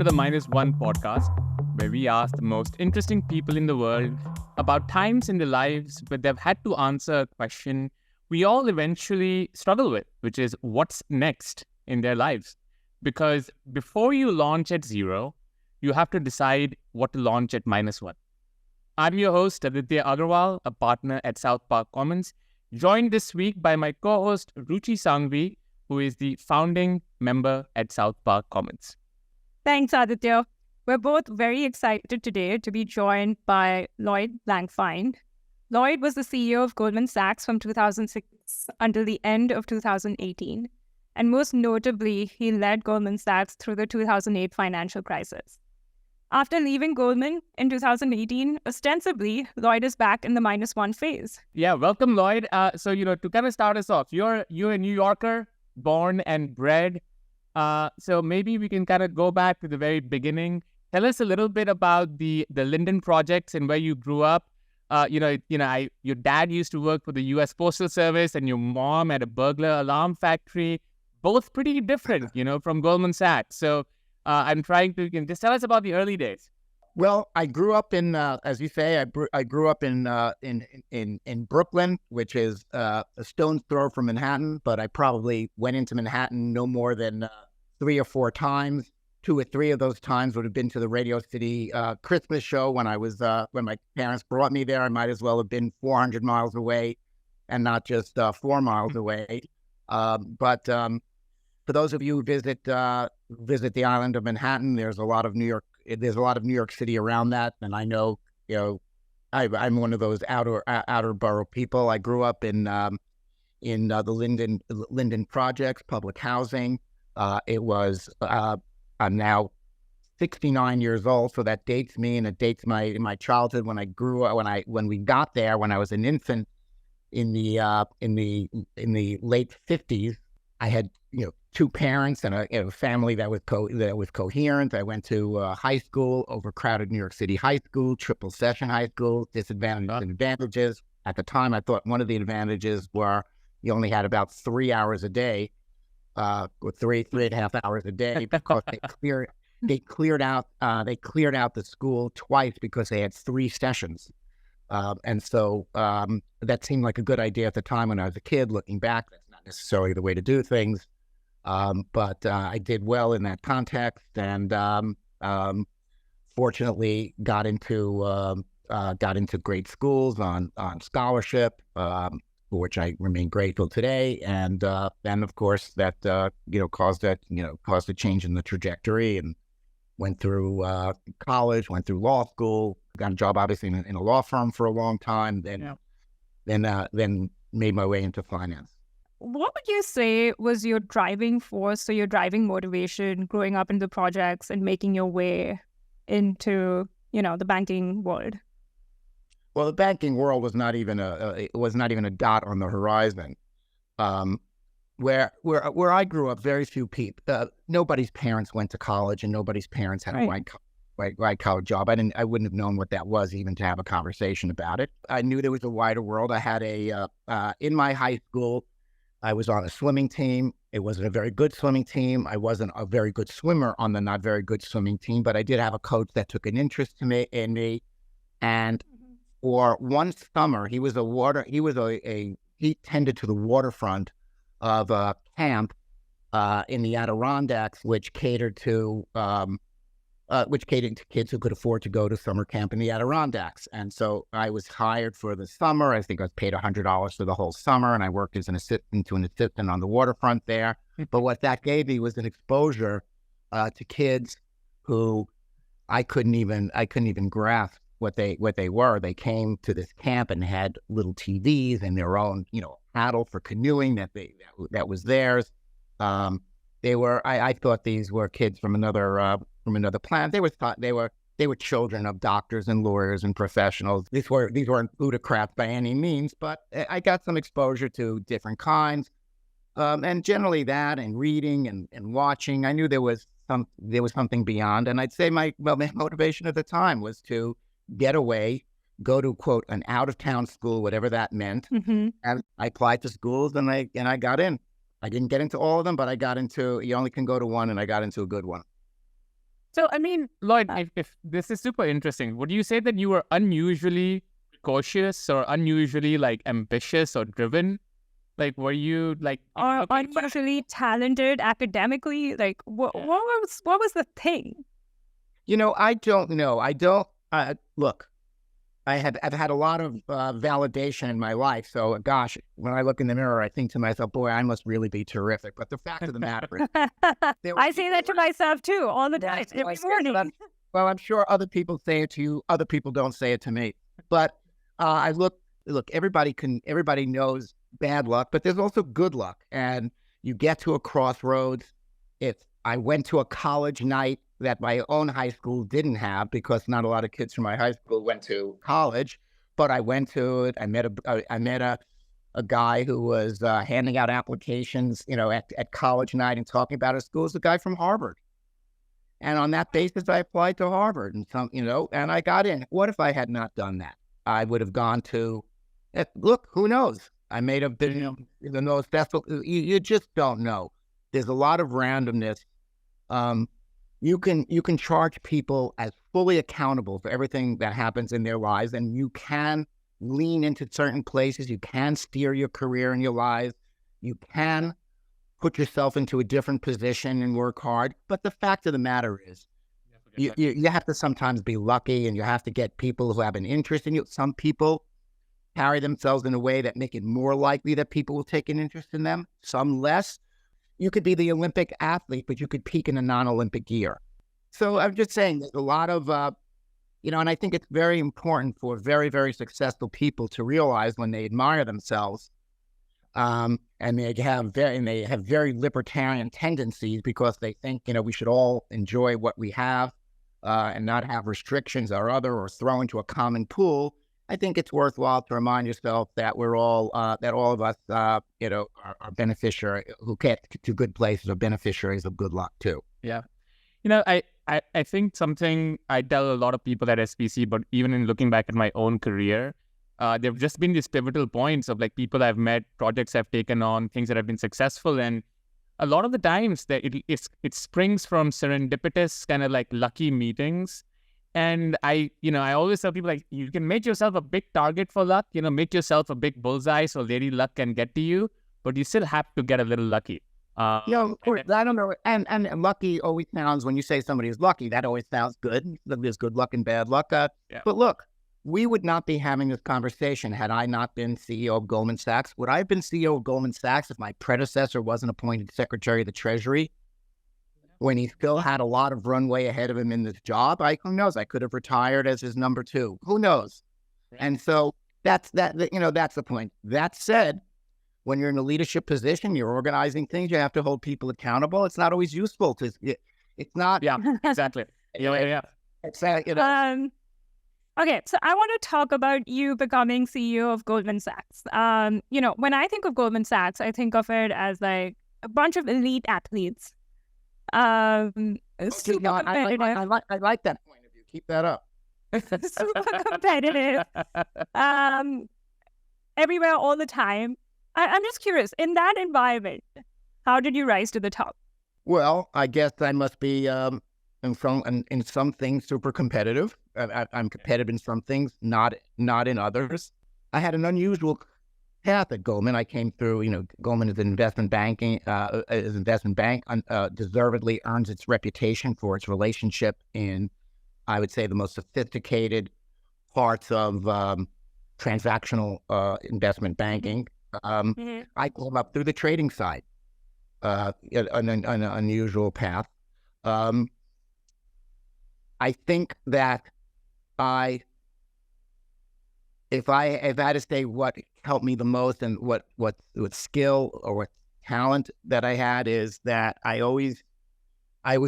the Minus One podcast, where we ask the most interesting people in the world about times in their lives where they've had to answer a question we all eventually struggle with, which is what's next in their lives. Because before you launch at zero, you have to decide what to launch at -1. I'm your host, Aditya Agarwal, a partner at South Park Commons, joined this week by my co-host, Ruchi Sangvi, who is the founding member at South Park Commons. Thanks, Aditya. We're both very excited today to be joined by Lloyd Blankfein. Lloyd was the CEO of Goldman Sachs from 2006 until the end of 2018. And most notably, he led Goldman Sachs through the 2008 financial crisis. After leaving Goldman in 2018, ostensibly, Lloyd is back in the -1 phase. Yeah, welcome, Lloyd. So, to kind of start us off, you're a New Yorker, born and bred. So maybe we can kind of go back to the very beginning. Tell us a little bit about the Linden projects and where you grew up. Your dad used to work for the U.S. Postal Service, and your mom at a burglar alarm factory. Both pretty different, from Goldman Sachs. So I'm trying to just tell us about the early days. Well, I grew up in, as you say, I grew up in Brooklyn, which is a stone's throw from Manhattan. But I probably went into Manhattan no more than 3 or 4 times. 2 or 3 of those times would have been to the Radio City Christmas show when when my parents brought me there. I might as well have been 400 miles away, and not just 4 miles away. But for those of you who visit the island of Manhattan, there's a lot of New York City around that, and I know I'm one of those outer borough people. I grew up in the Linden projects, public housing. I'm now 69 years old, so that dates me, and it dates my childhood when I grew up. When we got there, when I was an infant in the late 50s. I had 2 parents and a family that was coherent. I went to high school, overcrowded New York City high school, triple session high school, disadvantages and advantages. At the time, I thought one of the advantages were you only had about 3 hours a day, or 3.5 hours a day, because they cleared out the school twice because they had 3 sessions. And so that seemed like a good idea at the time when I was a kid. Looking back, that's not necessarily the way to do things. But I did well in that context, and fortunately got into great schools on scholarship, for which I remain grateful today. And of course that caused a change in the trajectory, and went through college, went through law school, got a job obviously in a law firm for a long time, then made my way into finance. What would you say was your driving force or your driving motivation growing up in the projects and making your way into, the banking world? Well, the banking world was not even a dot on the horizon. Where I grew up, very few people, nobody's parents went to college, and nobody's parents had a white collar job. I wouldn't have known what that was even to have a conversation about it. I knew there was a wider world. I had in my high school, I was on a swimming team. It wasn't a very good swimming team. I wasn't a very good swimmer on the not very good swimming team, but I did have a coach that took an interest in me. And for one summer, he tended to the waterfront of a camp in the Adirondacks, which catered to kids who could afford to go to summer camp in the Adirondacks. And so I was hired for the summer. I think I was paid $100 for the whole summer, and I worked as an assistant on the waterfront there. But what that gave me was an exposure to kids who I couldn't even grasp what they were. They came to this camp and had little TVs and their own, paddle for canoeing that was theirs. I thought these were kids from another planet. They were children of doctors and lawyers and professionals. These weren't plutocrats by any means, but I got some exposure to different kinds, and generally that, and reading and watching. I knew there was something beyond, and I'd say my motivation at the time was to get away, go to, quote, an out-of-town school, whatever that meant. Mm-hmm. And I applied to schools, and I got in. I didn't get into all of them, but I got into, you only can go to one, and I got into a good one. So, I mean, Lloyd, if this is super interesting, would you say that you were unusually cautious or unusually like ambitious or driven? Like, were you like Or unusually talented academically? Like, what was the thing? I don't know. I don't look. I've had a lot of validation in my life. So, gosh, when I look in the mirror, I think to myself, boy, I must really be terrific. But the fact of the matter is, I say that to myself too all the time, every morning. Well, I'm sure other people say it to you. Other people don't say it to me. But I look. Everybody knows bad luck, but there's also good luck. And you get to a crossroads. If I went to a college night that my own high school didn't have, because not a lot of kids from my high school went to college, but I went to it. I met a guy who was handing out applications, at college night and talking about his school. Is a guy from Harvard. And on that basis, I applied to Harvard and and I got in. What if I had not done that? I would have gone to, look, who knows? I may have been, the most successful. You just don't know. There's a lot of randomness. You can charge people as fully accountable for everything that happens in their lives, and you can lean into certain places. You can steer your career and your lives. You can put yourself into a different position and work hard. But the fact of the matter is, you have to sometimes be lucky, and you have to get people who have an interest in you. Some people carry themselves in a way that make it more likely that people will take an interest in them, some less. You could be the Olympic athlete, but you could peak in a non-Olympic year. So I'm just saying there's a lot of, and I think it's very important for very, very successful people to realize when they admire themselves, and they have very libertarian tendencies because they think, we should all enjoy what we have and not have restrictions or throw into a common pool. I think it's worthwhile to remind yourself that we're all, that all of us, are beneficiary who get to good places, are beneficiaries of good luck too. Yeah. I think something I tell a lot of people at SPC, but even in looking back at my own career, there have just been these pivotal points of like people I've met, projects I've taken on, things that have been successful. And a lot of the times that it springs from serendipitous kind of like lucky meetings. And I always tell people, like, you can make yourself a big target for luck, make yourself a big bullseye so Lady Luck can get to you, but you still have to get a little lucky. Of course, I don't know. And lucky always sounds, when you say somebody is lucky, that always sounds good. There's good luck and bad luck. But look, we would not be having this conversation had I not been CEO of Goldman Sachs. Would I have been CEO of Goldman Sachs if my predecessor wasn't appointed Secretary of the Treasury? When he still had a lot of runway ahead of him in this job, who knows? I could have retired as his number two. Who knows? Right. And so that's the point. That said, when you're in a leadership position, you're organizing things, you have to hold people accountable. It's not always useful to. It's not. Yeah, exactly. Yeah. Exactly. Okay, so I want to talk about you becoming CEO of Goldman Sachs. When I think of Goldman Sachs, I think of it as like a bunch of elite athletes. I like that point of view. Keep that up. Super competitive. Everywhere, all the time. I'm just curious, in that environment, how did you rise to the top? Well, I guess I must be in some things super competitive. I'm competitive in some things, not in others. I had an unusual path at Goldman. I came through, Goldman is an investment banking, deservedly earns its reputation for its relationship in, I would say, the most sophisticated parts of transactional investment banking. I came up through the trading side, an unusual path. I think that if I had to say what helped me the most and what skill or what talent that I had, is that I was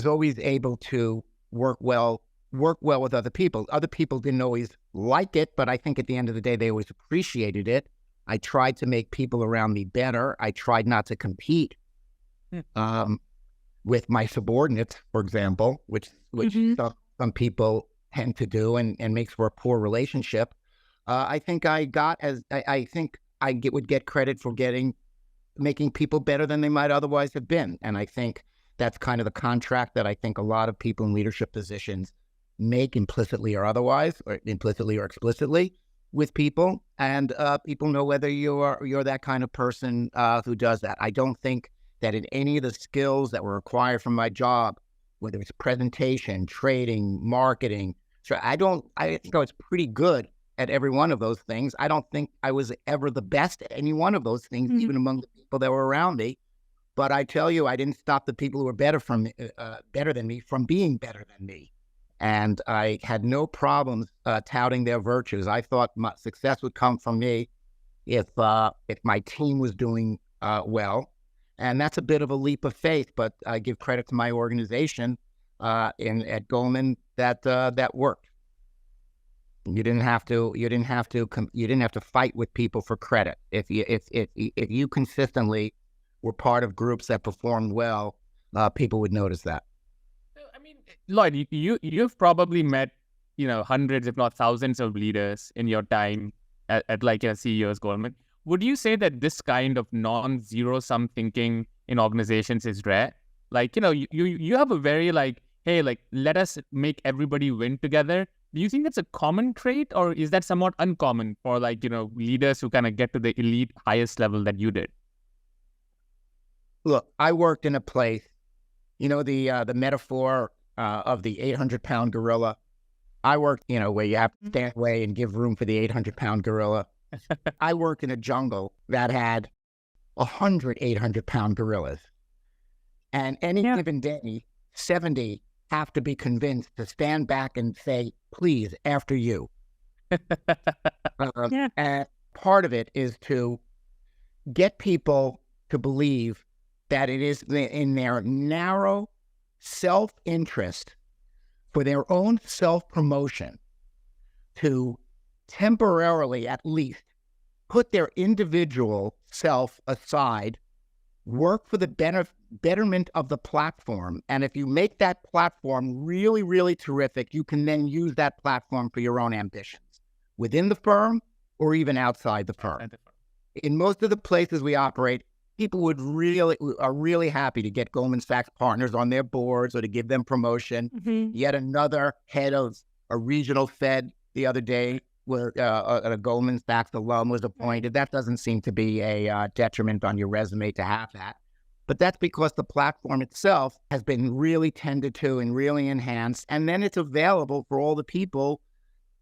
always able to work well with other people. Other people didn't always like it, but I think at the end of the day, they always appreciated it. I tried to make people around me better. I tried not to compete with my subordinates, for example, which some people tend to do and makes for a poor relationship. I think I would get credit for making people better than they might otherwise have been. And I think That's kind of the contract that I think a lot of people in leadership positions make implicitly or otherwise, or implicitly or explicitly with people. And people know whether you're that kind of person who does that. I don't think that in any of the skills that were required from my job, whether it's presentation, trading, marketing, so I think I was pretty good at every one of those things. I don't think I was ever the best at any one of those things, even among the people that were around me. But I tell you, I didn't stop the people who were better than me from being better than me. And I had no problems touting their virtues. I thought my success would come from me if my team was doing well. And that's a bit of a leap of faith, but I give credit to my organization at Goldman that worked. You didn't have to fight with people for credit. If you consistently were part of groups that performed well, people would notice that. I mean, Lloyd, you've probably met hundreds, if not thousands, of leaders in your time at like a CEO's Goldman. Would you say that this kind of non-zero sum thinking in organizations is rare? Like, you have a very like, hey, like, let us make everybody win together. Do you think that's a common trait, or is that somewhat uncommon for like, leaders who kind of get to the elite highest level that you did? Look, I worked in a place, the metaphor of the 800-pound gorilla. I worked, where you have to stand away and give room for the 800-pound gorilla. I worked in a jungle that had 100 800-pound gorillas. And any given day, 70 have to be convinced to stand back and say, please, after you. And part of it is to get people to believe that it is in their narrow self-interest for their own self-promotion to temporarily, at least, put their individual self aside, work for the betterment of the platform. And if you make that platform really, really terrific, you can then use that platform for your own ambitions within the firm or even outside the firm. In most of the places we operate, people are really happy to get Goldman Sachs partners on their boards or to give them promotion. Yet another head of a regional Fed the other day where a Goldman Sachs alum was appointed. That doesn't seem to be a detriment on your resume to have that. But that's because the platform itself has been really tended to and really enhanced. And then it's available for all the people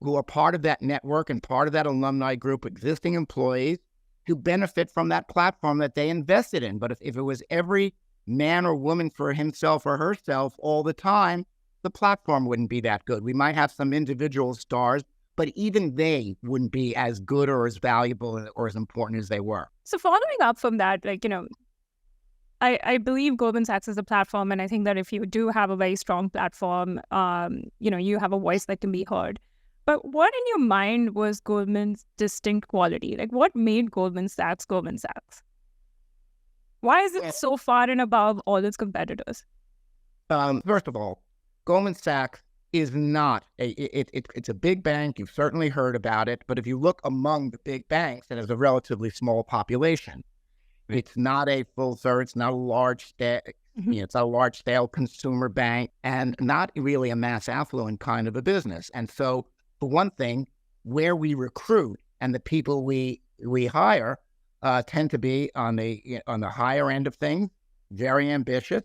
who are part of that network and part of that alumni group, existing employees, to benefit from that platform that they invested in. But if it was every man or woman for himself or herself all the time, the platform wouldn't be that good. We might have some individual stars, but even they wouldn't be as good or as valuable or as important as they were. So following up from that, I believe Goldman Sachs is a platform, and I think that if you do have a very strong platform, you have a voice that can be heard. But what in your mind was Goldman's distinct quality? Like, what made Goldman Sachs Goldman Sachs? Why is it so far and above all its competitors? First of all, Goldman Sachs is not it's a big bank. You've certainly heard about it. But if you look among the big banks, it has a relatively small population. It's not a full service, it's not a large scale, it's a large scale consumer bank, and not really a mass affluent kind of a business. And so, for one thing, where we recruit and the people we hire tend to be on the higher end of things, very ambitious.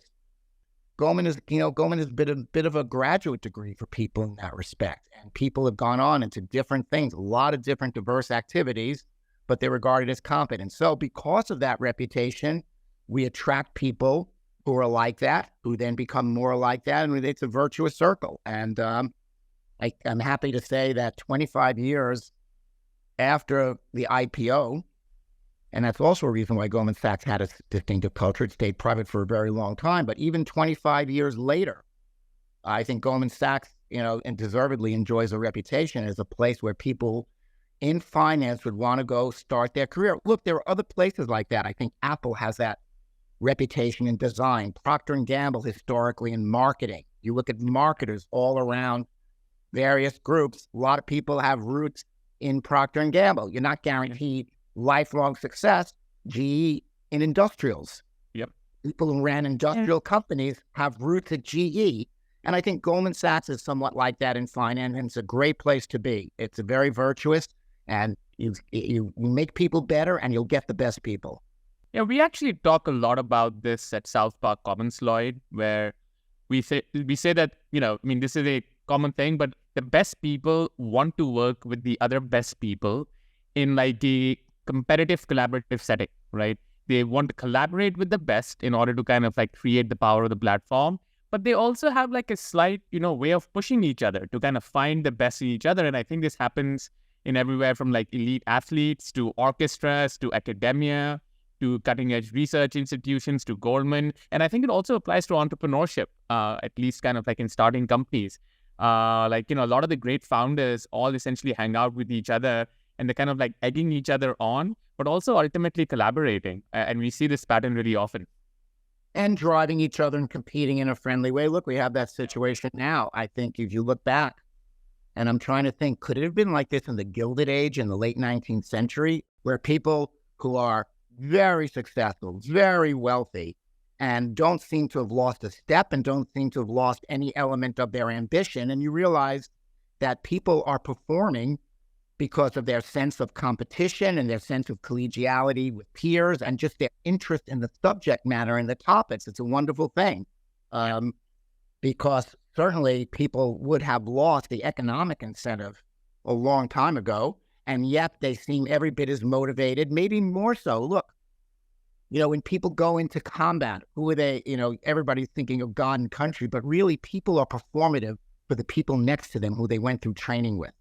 Goldman has been a bit of a graduate degree for people in that respect, and people have gone on into different things, a lot of different diverse activities, but they're regarded as competent. So because of that reputation, we attract people who are like that, who then become more like that, and it's a virtuous circle. And I'm happy to say that 25 years after the IPO, and that's also a reason why Goldman Sachs had a distinctive culture. It stayed private for a very long time. But even 25 years later, I think Goldman Sachs, and deservedly enjoys a reputation as a place where people in finance would want to go start their career. Look, there are other places like that. I think Apple has that reputation in design. Procter & Gamble historically in marketing. You look at marketers all around various groups. A lot of people have roots in Procter & Gamble. You're not guaranteed lifelong success. GE in industrials. Yep. People who ran industrial companies have roots at GE. And I think Goldman Sachs is somewhat like that in finance, and it's a great place to be. It's a very virtuous, and you make people better, and you'll get the best people. Yeah, we actually talk a lot about this at South Park Commons, Lloyd, where we say that, this is a common thing, but the best people want to work with the other best people in like a competitive collaborative setting, right? They want to collaborate with the best in order to kind of like create the power of the platform. But they also have like a slight, way of pushing each other to kind of find the best in each other. And I think this happens in everywhere from like elite athletes to orchestras to academia to cutting edge research institutions to Goldman. And I think it also applies to entrepreneurship, at least kind of like in starting companies. A lot of the great founders all essentially hang out with each other, and they're kind of like egging each other on, but also ultimately collaborating. And we see this pattern really often. And driving each other and competing in a friendly way. Look, we have that situation now. I think if you look back, and I'm trying to think, could it have been like this in the Gilded Age in the late 19th century, where people who are very successful, very wealthy, and don't seem to have lost a step and don't seem to have lost any element of their ambition, and you realize that people are performing because of their sense of competition and their sense of collegiality with peers and just their interest in the subject matter and the topics. It's a wonderful thing, because certainly people would have lost the economic incentive a long time ago, and yet they seem every bit as motivated, maybe more so. Look, when people go into combat, who are they? Everybody's thinking of God and country, but really people are performative for the people next to them who they went through training with.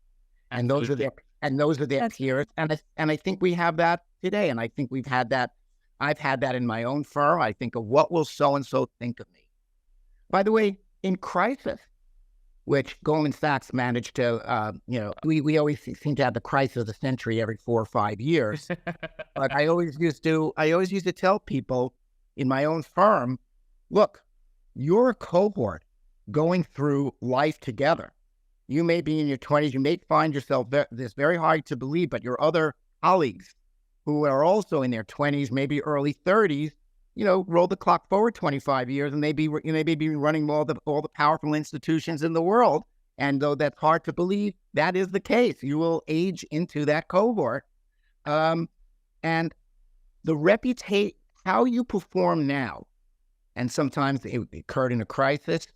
And those are their peers. And I think we have that today. And I think we've had that. I've had that in my own firm. I think of what will so-and-so think of me. By the way, in crisis, which Goldman Sachs managed to, we always seem to have the crisis of the century every 4 or 5 years. But I always used to tell people in my own firm, look, you're a cohort going through life together. You may be in your 20s. You may find yourself this very hard to believe, but your other colleagues who are also in their 20s, maybe early 30s, roll the clock forward 25 years, and may be running all the powerful institutions in the world. And though that's hard to believe, that is the case. You will age into that cohort, and the how you perform now, and sometimes it occurred in a crisis,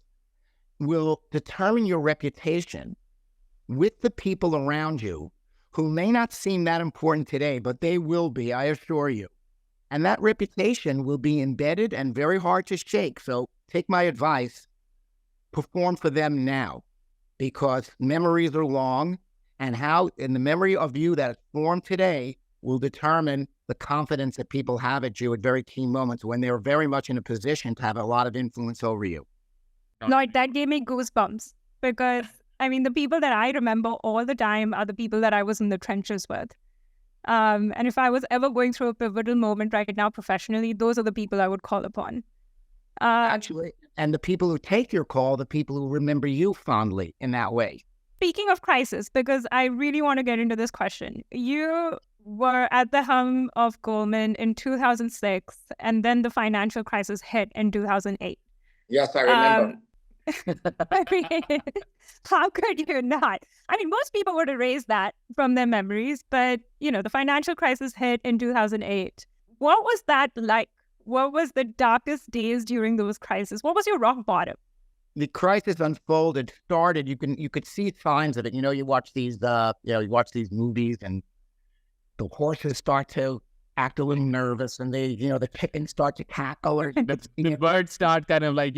will determine your reputation with the people around you who may not seem that important today, but they will be, I assure you. And that reputation will be embedded and very hard to shake. So take my advice, perform for them now, because memories are long, and the memory of you that is formed today will determine the confidence that people have at you at very key moments when they're very much in a position to have a lot of influence over you. Lloyd, that gave me goosebumps, because the people that I remember all the time are the people that I was in the trenches with. And if I was ever going through a pivotal moment right now professionally, those are the people I would call upon. Actually, and the people who take your call, the people who remember you fondly in that way. Speaking of crisis, because I really want to get into this question. You were at the helm of Goldman in 2006, and then the financial crisis hit in 2008. Yes, I remember. How could you not? Most people would erase that from their memories, but, the financial crisis hit in 2008. What was that like? What was the darkest days during those crises? What was your rock bottom? The crisis unfolded, started, you could see signs of it. You watch these, movies, and the horses start to act a little nervous, and the chickens start to cackle, or the birds start kind of like,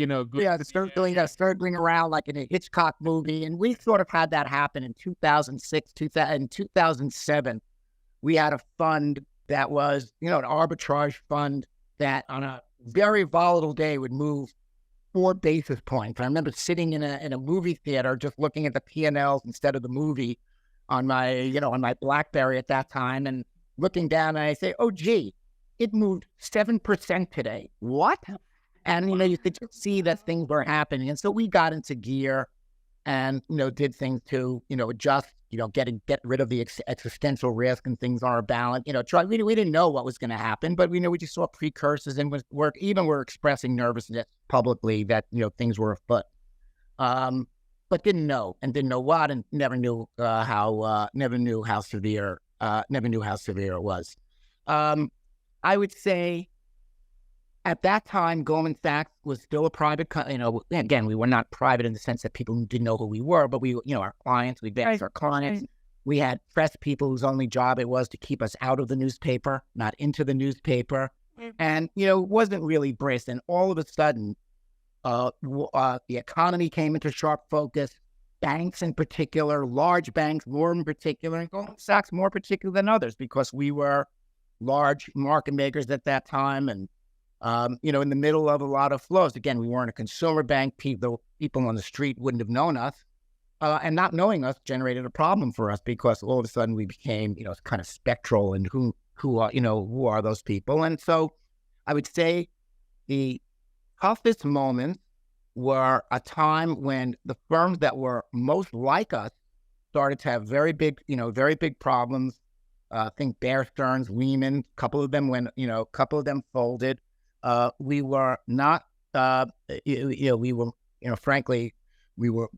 circling around like in a Hitchcock movie. And we sort of had that happen in 2006, 2007. We had a fund that was, an arbitrage fund that on a very volatile day would move 4 basis points. I remember sitting in a movie theater just looking at the P&Ls instead of the movie on my BlackBerry at that time, and looking down, and I say, oh, gee, it moved 7% today. What? And, you could just see that things were happening. And so we got into gear, and, did things to, adjust, get rid of the existential risk and things on our balance, we didn't know what was going to happen, but we just saw precursors and we're expressing nervousness publicly that, things were afoot. But didn't know what, and never knew how severe it was. I would say at that time, Goldman Sachs was still a private company. Again, we were not private in the sense that people didn't know who we were, but we, our clients, we backed our clients. We had press people whose only job it was to keep us out of the newspaper, not into the newspaper. And, it wasn't really brisk. And all of a sudden, the economy came into sharp focus. Banks in particular, large banks more in particular, and Goldman Sachs more particular than others, because we were large market makers at that time, and in the middle of a lot of flows. Again, we weren't a consumer bank. People on the street wouldn't have known us, and not knowing us generated a problem for us, because all of a sudden we became, kind of spectral, and who are those people? And so, I would say the toughest moments were a time when the firms that were most like us started to have very big problems. Think Bear Stearns, Lehman, a couple of them folded. We were not, frankly, we were,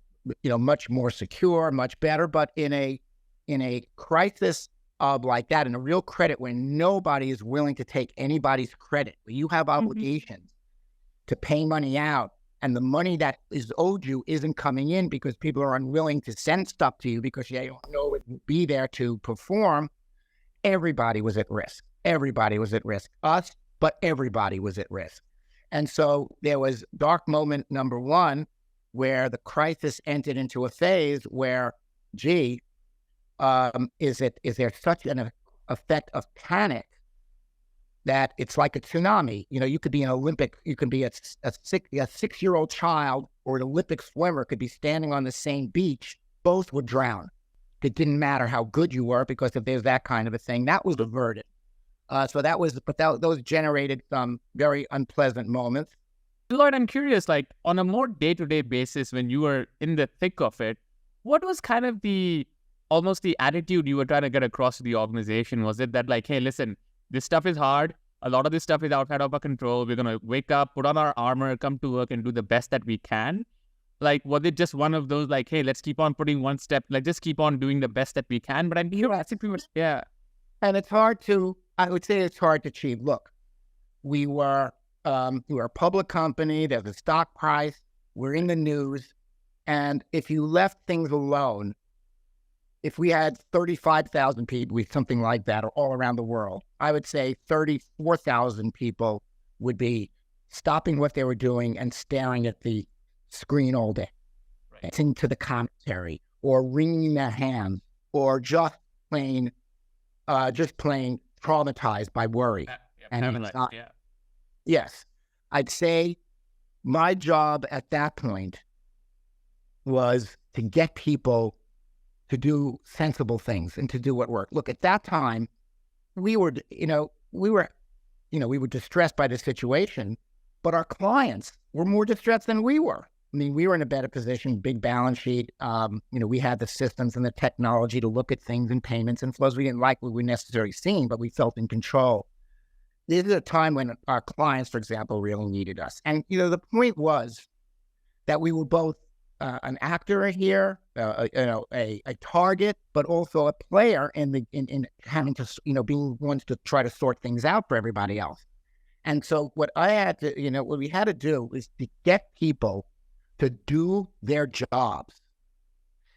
much more secure, much better, but in a crisis of like that, in a real credit where nobody is willing to take anybody's credit, where you have obligations to pay money out, and the money that is owed you isn't coming in because people are unwilling to send stuff to you because they don't know it will be there to perform. Everybody was at risk. Us, but everybody was at risk. And so there was dark moment number one, where the crisis entered into a phase where, is there such an effect of panic that it's like a tsunami? You could be you could be a 6-year-old child or an Olympic swimmer could be standing on the same beach. Both would drown. It didn't matter how good you were, because if there's that kind of a thing, that was averted. Those generated some very unpleasant moments. Lloyd, I'm curious, like on a more day-to-day basis, when you were in the thick of it, what was kind of almost the attitude you were trying to get across to the organization? Was it that like, hey, listen, this stuff is hard. A lot of this stuff is outside of our control. We're going to wake up, put on our armor, come to work and do the best that we can. Like, was it just one of those like, hey, let's keep on putting one step, like just keep on doing the best that we can? But I'm curious if we were, yeah. And I would say it's hard to achieve. Look, we were a public company. There's a stock price. We're in the news. And if you left things alone, if we had 35,000 people, something like that, or all around the world, I would say 34,000 people would be stopping what they were doing and staring at the screen all day, listening to the commentary, or wringing their hands, or just plain traumatized by worry. Yes, I'd say my job at that point was to get people to do sensible things and to do what worked. Look, at that time, we were distressed by the situation, but our clients were more distressed than we were. I mean, we were in a better position, big balance sheet. We had the systems and the technology to look at things and payments and flows. We didn't like what we necessarily seen, but we felt in control. This is a time when our clients, for example, really needed us. And, the point was that we were both an actor here, a target, but also a player in having to, being ones to try to sort things out for everybody else. And so what we had to do is to get people to do their jobs.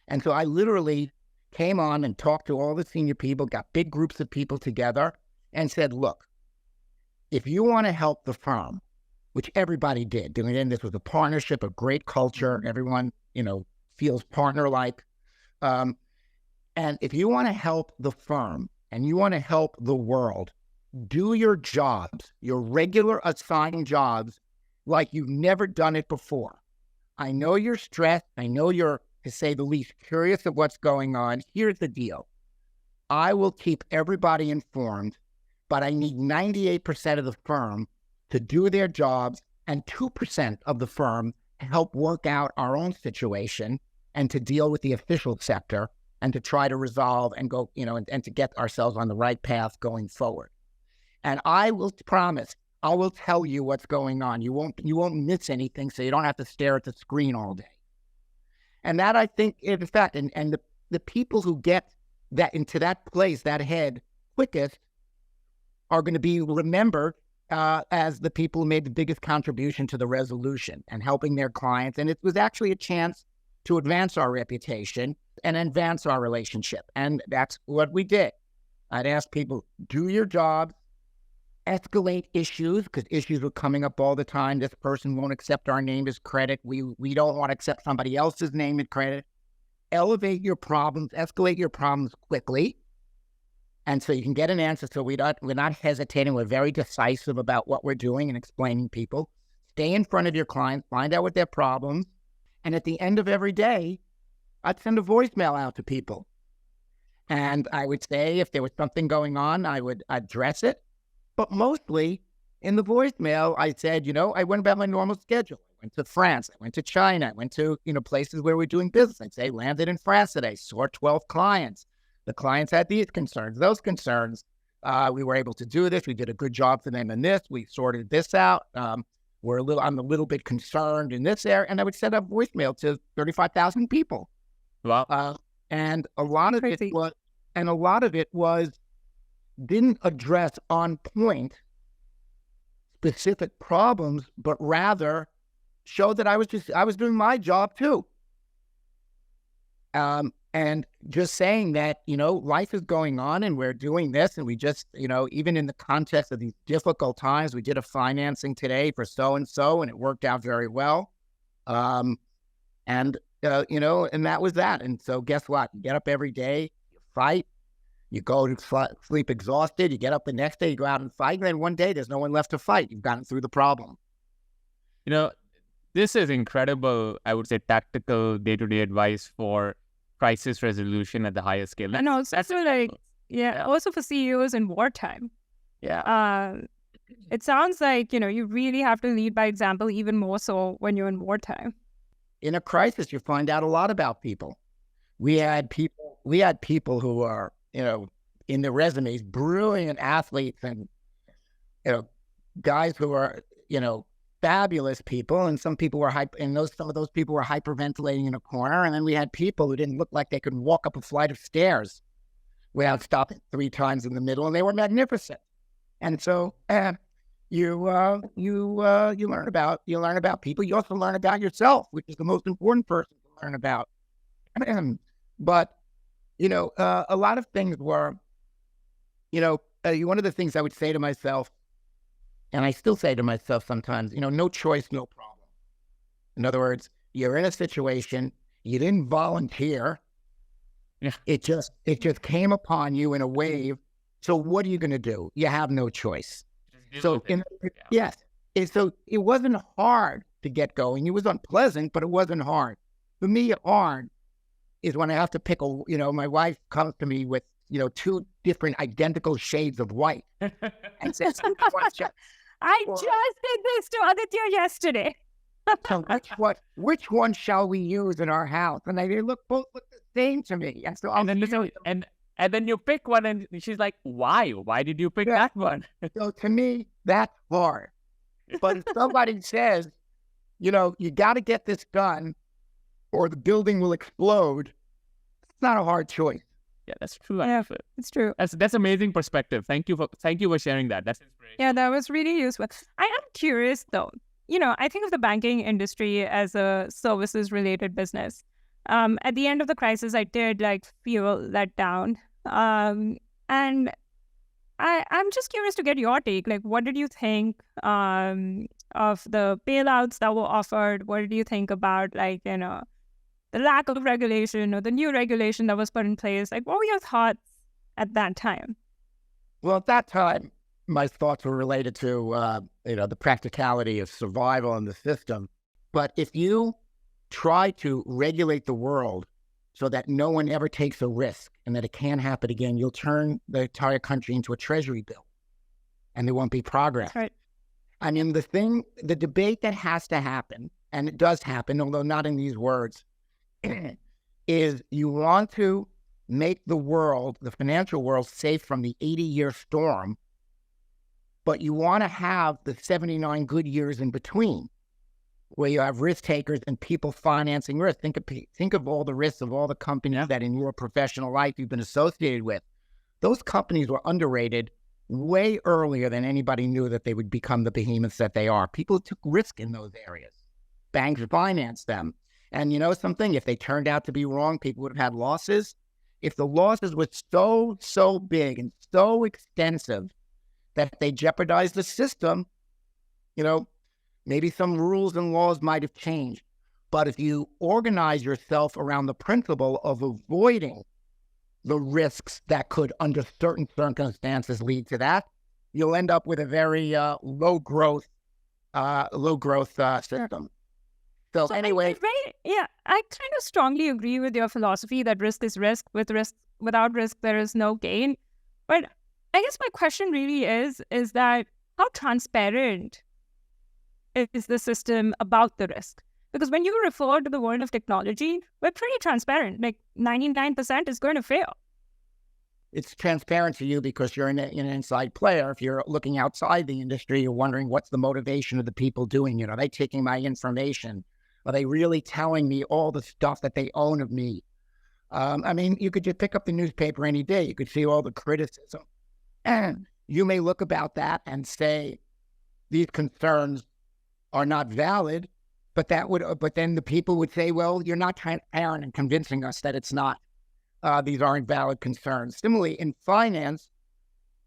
And so I literally came on and talked to all the senior people, got big groups of people together and said, look, if you want to help the firm, which everybody did, and this was a partnership, a great culture, everyone, feels partner-like. And if you want to help the firm and you want to help the world, do your jobs, your regular assigned jobs, like you've never done it before. I know you're stressed. I know you're, to say the least, curious of what's going on. Here's the deal. I will keep everybody informed, but I need 98% of the firm to do their jobs and 2% of the firm to help work out our own situation. and to deal with the official sector and to try to resolve and go, and to get ourselves on the right path going forward. And I will promise, I will tell you what's going on. You won't miss anything, so you don't have to stare at the screen all day. And that, I think, in fact, and the people who get that into that place, that head quickest, are going to be remembered as the people who made the biggest contribution to the resolution and helping their clients. And it was actually a chance to advance our reputation and advance our relationship. And that's what we did. I'd ask people, do your job, escalate issues, because issues were coming up all the time. This person won't accept our name as credit. We don't want to accept somebody else's name as credit. Elevate your problems, escalate your problems quickly. And so you can get an answer. So we're not hesitating. We're very decisive about what we're doing and explaining people. Stay in front of your clients, find out what their problems. And at the end of every day, I'd send a voicemail out to people. And I would say if there was something going on, I would address it. But mostly in the voicemail, I said, I went about my normal schedule. I went to France. I went to China. I went to, places where we're doing business. I'd say, landed in France today, saw 12 clients. The clients had these concerns, those concerns. We were able to do this. We did a good job for them in this. We sorted this out. I'm a little bit concerned in this area. And I would send a voicemail to 35,000 people. Wow. And a lot of it was didn't address on point specific problems, but rather showed that I was doing my job too. And just saying that, life is going on and we're doing this, and we just, even in the context of these difficult times, we did a financing today for so-and-so, and it worked out very well. And that was that. And so guess what? You get up every day, you fight, you go to sleep exhausted, you get up the next day, you go out and fight, and then one day there's no one left to fight. You've gotten through the problem. This is incredible, I would say, tactical day-to-day advice for crisis resolution at the highest scale. And also, also for CEOs in wartime. Yeah. It sounds like, you really have to lead by example, even more so when you're in wartime. In a crisis, you find out a lot about people. We had people who are, in the resumes, brilliant athletes and, guys who are, fabulous people, and some people were some of those people were hyperventilating in a corner, and then we had people who didn't look like they could walk up a flight of stairs without stopping 3 times in the middle, and they were magnificent. And so you learn about people. You also learn about yourself, which is the most important person to learn about. But a lot of things were, one of the things I would say to myself, and I still say to myself sometimes, no choice, no problem. In other words, you're in a situation, you didn't volunteer. Yeah. It just came upon you in a wave. So what are you going to do? You have no choice. So it wasn't hard to get going. It was unpleasant, but it wasn't hard. For me, hard is when I have to pick my wife comes to me with, 2 different identical shades of white and says, I just did this to Aditya yesterday. So which one shall we use in our house? And they both look the same to me. And so and then you pick one, and she's like, "Why? Why did you pick that one?" So to me, that's hard. But if somebody says, you got to get this done, or the building will explode, it's not a hard choice. Yeah, that's true. Yeah, it's true. That's amazing perspective. Thank you for sharing that. That's inspirational. Yeah, that was really useful. I am curious though. I think of the banking industry as a services-related business. At the end of the crisis, I did feel let down. And I'm just curious to get your take. What did you think of the bailouts that were offered? What did you think about the lack of regulation or the new regulation that was put in place? What were your thoughts at that time? Well, at that time, my thoughts were related to, the practicality of survival in the system. But if you try to regulate the world so that no one ever takes a risk and that it can't happen again, you'll turn the entire country into a treasury bill and there won't be progress. That's right. I mean, the debate that has to happen, and it does happen, although not in these words, is you want to make the world, the financial world, safe from the 80-year storm, but you want to have the 79 good years in between, where you have risk takers and people financing risk. Think of all the risks of all the companies that in your professional life you've been associated with. Those companies were underrated way earlier than anybody knew that they would become the behemoths that they are. People took risk in those areas. Banks financed them. And you know something? If they turned out to be wrong, people would have had losses. If the losses were so big and so extensive that they jeopardized the system, maybe some rules and laws might have changed. But if you organize yourself around the principle of avoiding the risks that could, under certain circumstances, lead to that, you'll end up with a very low growth system. So anyway, I kind of strongly agree with your philosophy that risk is risk. Without risk, there is no gain. But I guess my question really is that how transparent is the system about the risk? Because when you refer to the world of technology, we're pretty transparent. Like 99% is going to fail. It's transparent to you because you're an inside player. If you're looking outside the industry, you're wondering what's the motivation of the people doing it. Are they taking my information? Are they really telling me all the stuff that they own of me? You could just pick up the newspaper any day. You could see all the criticism. And you may look about that and say, these concerns are not valid, but then the people would say, well, you're not transparent and convincing us that it's not. These aren't valid concerns. Similarly, in finance,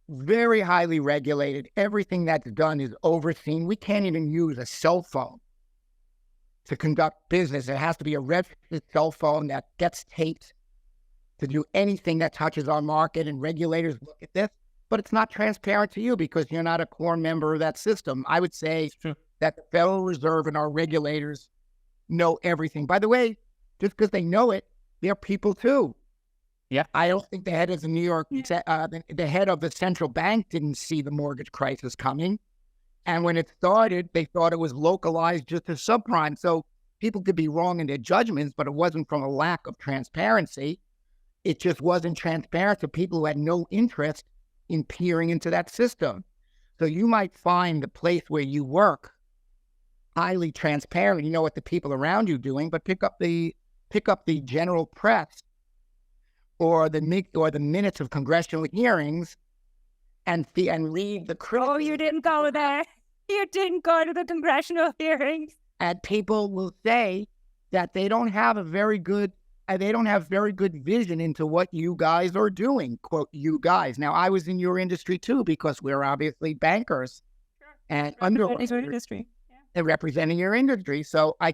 very highly regulated. Everything that's done is overseen. We can't even use a cell phone to conduct business. It has to be a registered cell phone that gets taped to do anything that touches our market, and regulators look at this, but it's not transparent to you because you're not a core member of that system. I would say that the Federal Reserve and our regulators know everything. By the way, just because they know it, they're people too. Yeah, I don't think the head of the head of the central bank didn't see the mortgage crisis coming. And when it started, they thought it was localized just to subprime. So people could be wrong in their judgments, but it wasn't from a lack of transparency. It just wasn't transparent to people who had no interest in peering into that system. So you might find the place where you work highly transparent. You know what the people around you are doing, but pick up the general press or the minutes of congressional hearings and read the criticism. Oh, you didn't go there. You didn't go to the congressional hearings. And people will say that they don't have very good vision into what you guys are doing, quote, you guys. Now, I was in your industry too, because we're obviously bankers and underwriters and representing your industry. So I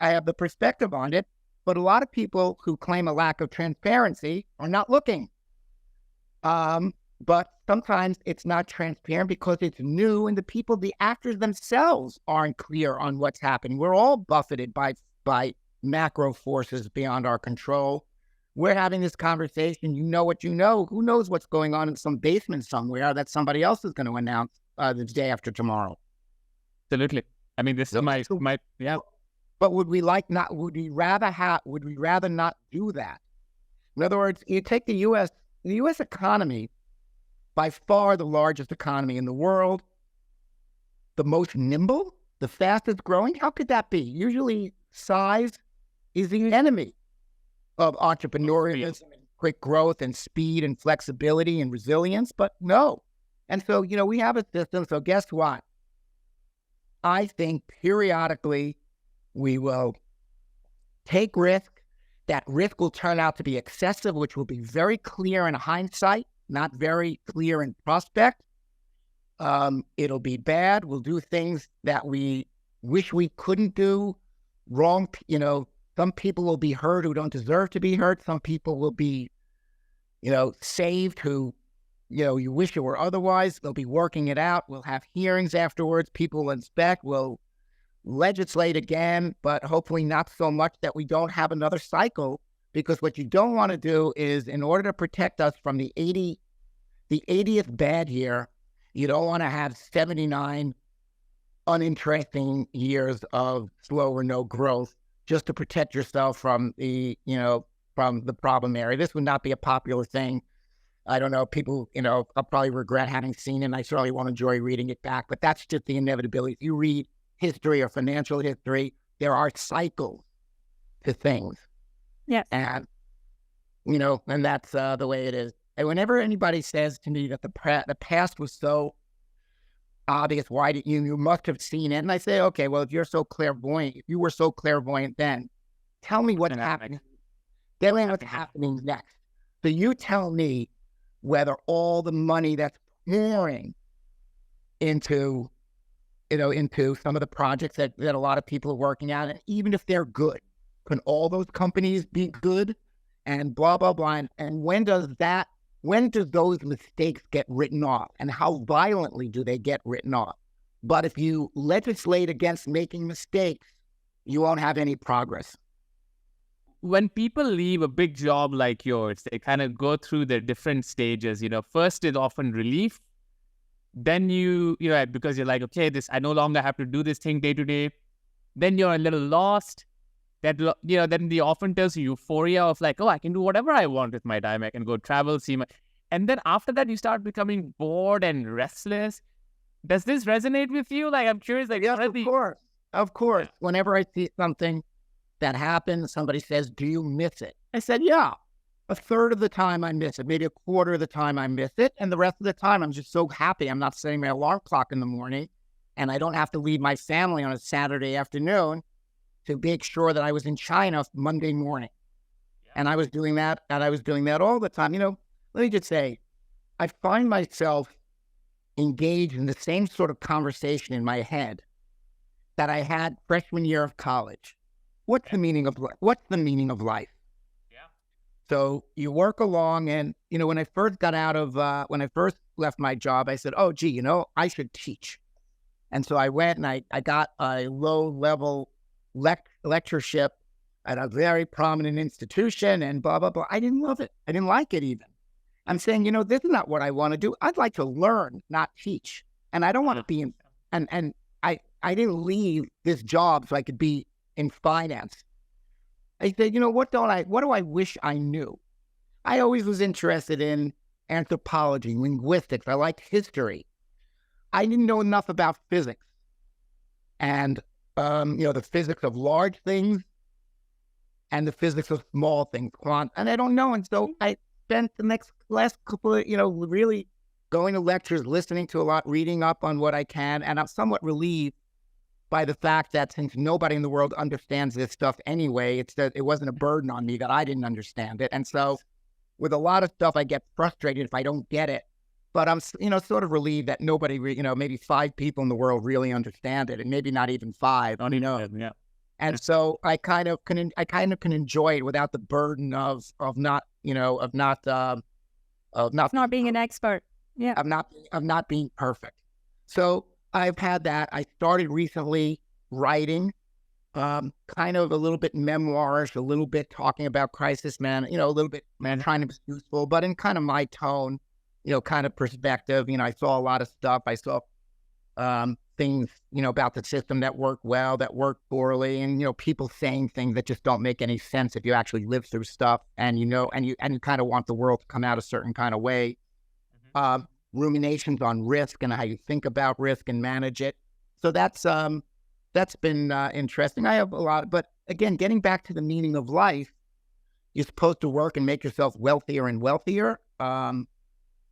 have the perspective on it. But a lot of people who claim a lack of transparency are not looking. But sometimes it's not transparent because it's new, and the actors themselves aren't clear on what's happening. We're all buffeted by macro forces beyond our control. We're having this conversation. You know what you know. Who knows what's going on in some basement somewhere that somebody else is going to announce the day after tomorrow? Absolutely. I mean, this is my. But would we rather not do that? In other words, you take the U.S. economy, by far the largest economy in the world, the most nimble, the fastest growing. How could that be? Usually size is the enemy of entrepreneurialism and quick growth and speed and flexibility and resilience, but no. And so, we have a system. So guess what? I think periodically we will take risk. That risk will turn out to be excessive, which will be very clear in hindsight, not very clear in prospect. It'll be bad. We'll do things that we wish we couldn't do. Wrong, some people will be hurt who don't deserve to be hurt. Some people will be, saved who, you wish it were otherwise. They'll be working it out. We'll have hearings afterwards. People will inspect. We'll legislate again, but hopefully not so much that we don't have another cycle, because what you don't want to do is, in order to protect us from the 80th bad year, you don't want to have 79 uninteresting years of slow or no growth just to protect yourself from the, from the problem area. This would not be a popular thing. I don't know, people, I'll probably regret having seen it, and I certainly won't enjoy reading it back, but that's just the inevitability. If you read history or financial history, there are cycles to things. Yes. And, and that's the way it is. And whenever anybody says to me that the past was so obvious, why did you must have seen it? And I say, okay, well, if you were so clairvoyant then, tell me what's happening. Tell me what's happening next. So you tell me whether all the money that's pouring into some of the projects that a lot of people are working on, and even if they're good, can all those companies be good? And blah, blah, blah. And when do those mistakes get written off? And how violently do they get written off? But if you legislate against making mistakes, you won't have any progress. When people leave a big job like yours, they kind of go through their different stages. First is often relief. Then because you're like, okay, I no longer have to do this thing day to day. Then you're a little lost. Then they often tells you euphoria of like, oh, I can do whatever I want with my time. I can go travel, and then after that, you start becoming bored and restless. Does this resonate with you? Like, I'm curious. Like, yes, of course. Whenever I see something that happens, somebody says, do you miss it? I said, yeah. A third of the time I miss it, maybe a quarter of the time I miss it. And the rest of the time I'm just so happy I'm not setting my alarm clock in the morning, and I don't have to leave my family on a Saturday afternoon to make sure that I was in China Monday morning. Yeah. And I was doing that all the time. Let me just say, I find myself engaged in the same sort of conversation in my head that I had freshman year of college. What's the meaning of life? Yeah. So you work along, and when I first left my job, I said, oh, gee, I should teach. And so I went and I got a low-level lectureship at a very prominent institution, and blah, blah, blah. I didn't love it. I didn't like it even. I'm saying, this is not what I want to do. I'd like to learn, not teach. And I don't want to be in, and I didn't leave this job so I could be in finance. I said, what do I wish I knew? I always was interested in anthropology, linguistics. I liked history. I didn't know enough about physics. And the physics of large things and the physics of small things, and I don't know. And so I spent the last couple of, really going to lectures, listening to a lot, reading up on what I can. And I'm somewhat relieved by the fact that since nobody in the world understands this stuff anyway, it wasn't a burden on me that I didn't understand it. And so with a lot of stuff, I get frustrated if I don't get it. But I'm, sort of relieved that nobody, maybe 5 people in the world really understand it, and maybe not even 5. Yeah. And so I kind of can enjoy it without the burden of not being an expert. Yeah. Of not being perfect. So I've had that. I started recently writing, kind of a little bit memoirish, a little bit talking about crisis, a little bit trying to be useful, but in kind of my tone. Kind of perspective. I saw a lot of stuff. I saw things, about the system that worked well, that worked poorly, and, people saying things that just don't make any sense if you actually live through stuff, and, and you kind of want the world to come out a certain kind of way. Mm-hmm. Ruminations on risk and how you think about risk and manage it. So that's been interesting. I have a lot, but again, getting back to the meaning of life, you're supposed to work and make yourself wealthier and wealthier.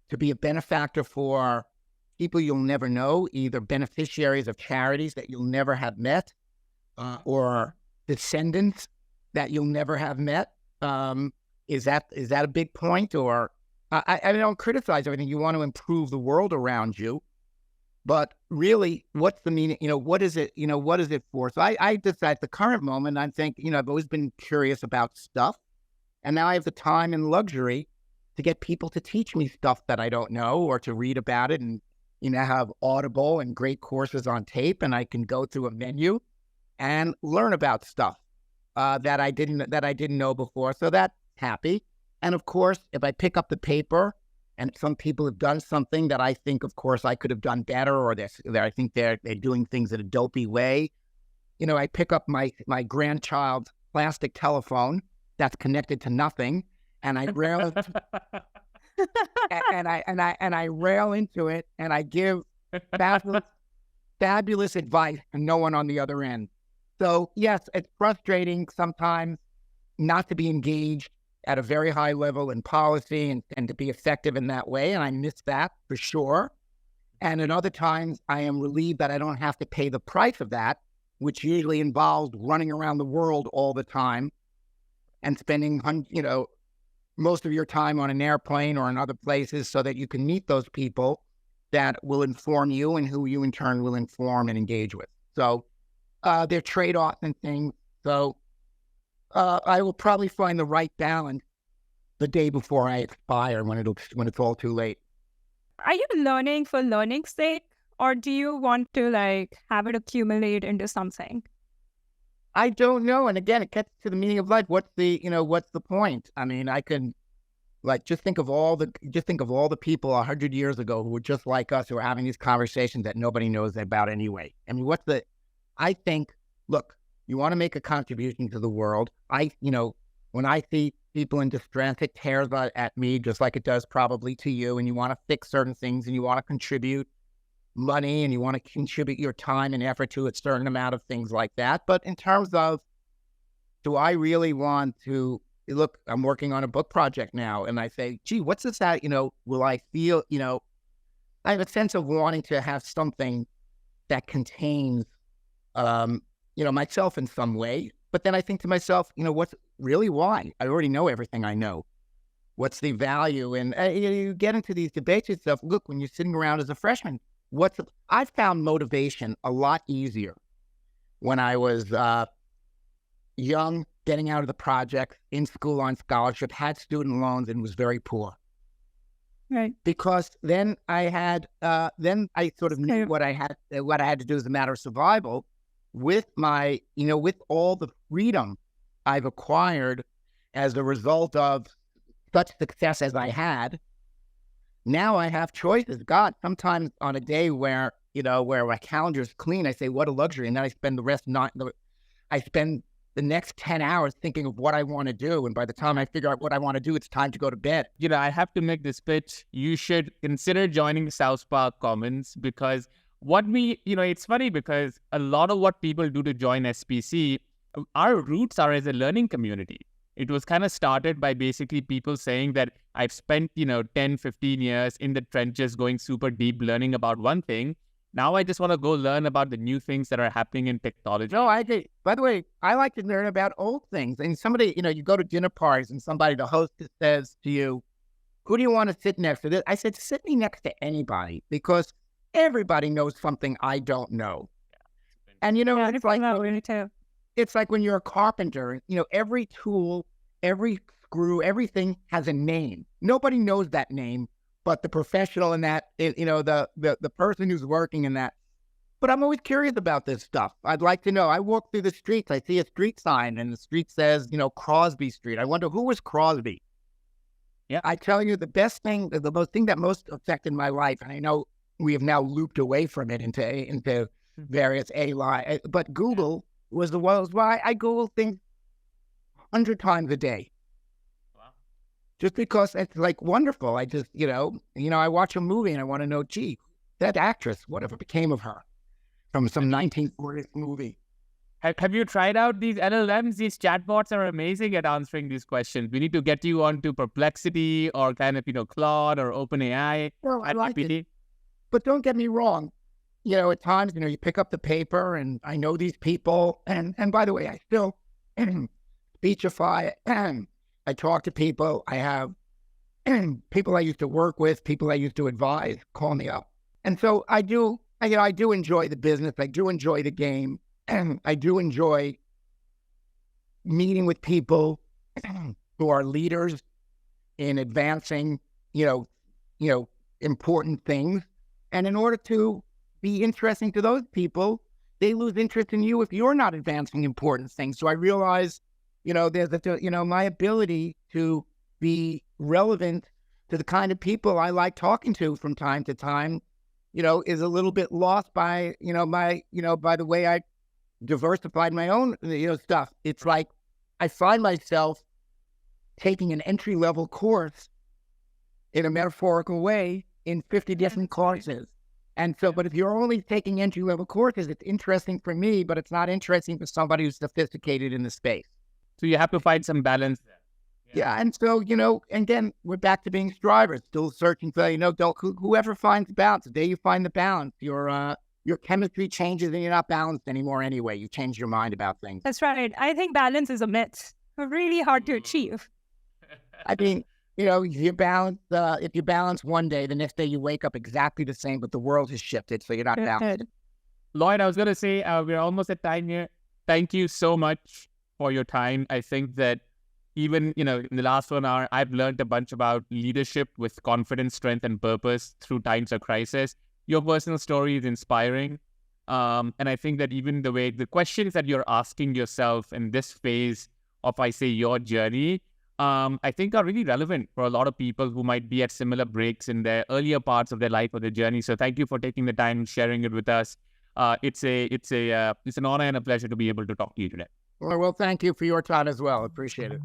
To be a benefactor for people you'll never know, either beneficiaries of charities that you'll never have met, or descendants that you'll never have met. Is that a big point? Or I don't criticize everything. You want to improve the world around you, but really, what's the meaning? What is it? What is it for? So I decide at the current moment, I think, I've always been curious about stuff, and now I have the time and luxury to get people to teach me stuff that I don't know, or to read about it, and have Audible and great courses on tape, and I can go through a menu and learn about stuff that I didn't know before. So that's happy. And of course, if I pick up the paper and some people have done something that I think, of course, I could have done better, or I think they're doing things in a dopey way, I pick up my grandchild's plastic telephone that's connected to nothing, and I rail and I rail into it, and I give fabulous advice to no one on the other end. So yes, it's frustrating sometimes not to be engaged at a very high level in policy and to be effective in that way. And I miss that for sure. And at other times, I am relieved that I don't have to pay the price of that, which usually involves running around the world all the time and spending, most of your time on an airplane or in other places so that you can meet those people that will inform you and who you in turn will inform and engage with. So they're trade-offs and things. So I will probably find the right balance the day before I expire when it's all too late. Are you learning for learning's sake, or do you want to have it accumulate into something? I don't know. And again, it gets to the meaning of life. What's the point? I mean, I can just think of all the people 100 years ago who were just like us, who are having these conversations that nobody knows about anyway. I mean, I think, look, you want to make a contribution to the world. When I see people in distress, it tears at me just like it does probably to you. And you want to fix certain things, and you want to contribute money, and you want to contribute your time and effort to a certain amount of things like that. But in terms of, do I really want to look? I'm working on a book project now, and I say, gee, what's this at? Will I feel? I have a sense of wanting to have something that contains myself in some way. But then I think to myself, what's really why? I already know everything I know. What's the value? And you get into these debates and stuff. Look, when you're sitting around as a freshman, I found motivation a lot easier when I was young, getting out of the project, in school on scholarship, had student loans, and was very poor. Right. Because then I sort of knew what I had to do as a matter of survival. With my, with all the freedom I've acquired as a result of such success as I had, now I have choices. God, sometimes on a day where my calendar's clean, I say, what a luxury. And then I spend the next 10 hours thinking of what I want to do. And by the time I figure out what I want to do, it's time to go to bed. I have to make this pitch. You should consider joining South Park Commons, because it's funny because a lot of what people do to join SPC, our roots are as a learning community. It was kind of started by basically people saying that I've spent, 10, 15 years in the trenches going super deep learning about one thing. Now I just want to go learn about the new things that are happening in technology. No, I do. By the way, I like to learn about old things. And somebody, you go to dinner parties and the host says to you, who do you want to sit next to? I said, sit me next to anybody, because everybody knows something I don't know. And, it's like when you're a carpenter, every tool, every screw, everything has a name. Nobody knows that name, but the professional in that, the person who's working in that. But I'm always curious about this stuff. I'd like to know. I walk through the streets. I see a street sign, and the street says, Crosby Street. I wonder, who was Crosby? Yeah. I tell you, the thing that most affected my life, and I know we have now looped away from it into various AI, but Google was why I Google things 100 times a day. Wow. Just because it's wonderful. I just, I watch a movie and I want to know, gee, that actress, whatever became of her from some 1940s movie. Have you tried out these LLMs? These chatbots are amazing at answering these questions. We need to get you onto Perplexity or kind of, Claude or OpenAI. Well, I like it. But don't get me wrong. At times, you pick up the paper and I know these people. And by the way, I still speechify. I talk to people. I have people I used to work with, people I used to advise, call me up. And so I do enjoy the business. I do enjoy the game. I do enjoy meeting with people who are leaders in advancing, important things. And in order to be interesting to those people, they lose interest in you if you're not advancing important things. So I realize, my ability to be relevant to the kind of people I like talking to from time to time, is a little bit lost by, by the way I diversified my own, stuff. It's like I find myself taking an entry-level course in a metaphorical way in 50 different courses. And so, but if you're only taking entry-level courses, it's interesting for me, but it's not interesting for somebody who's sophisticated in the space. So you have to find some balance there. Yeah, and so, again, we're back to being strivers, still searching for, whoever finds the balance. The day you find the balance, your chemistry changes and you're not balanced anymore anyway. You change your mind about things. That's right. I think balance is a myth. Really hard to achieve. I mean, if you balance one day, the next day you wake up exactly the same, but the world has shifted, so you're not balanced. Lloyd, I was going to say, we're almost at time here. Thank you so much for your time. I think that even, in the last 1 hour, I've learned a bunch about leadership with confidence, strength, and purpose through times of crisis. Your personal story is inspiring. And I think that even the questions that you're asking yourself in this phase of, your journey, I think are really relevant for a lot of people who might be at similar breaks in their earlier parts of their life or their journey. So thank you for taking the time and sharing it with us. It's an honor and a pleasure to be able to talk to you today. Well, thank you for your time as well. Appreciate it.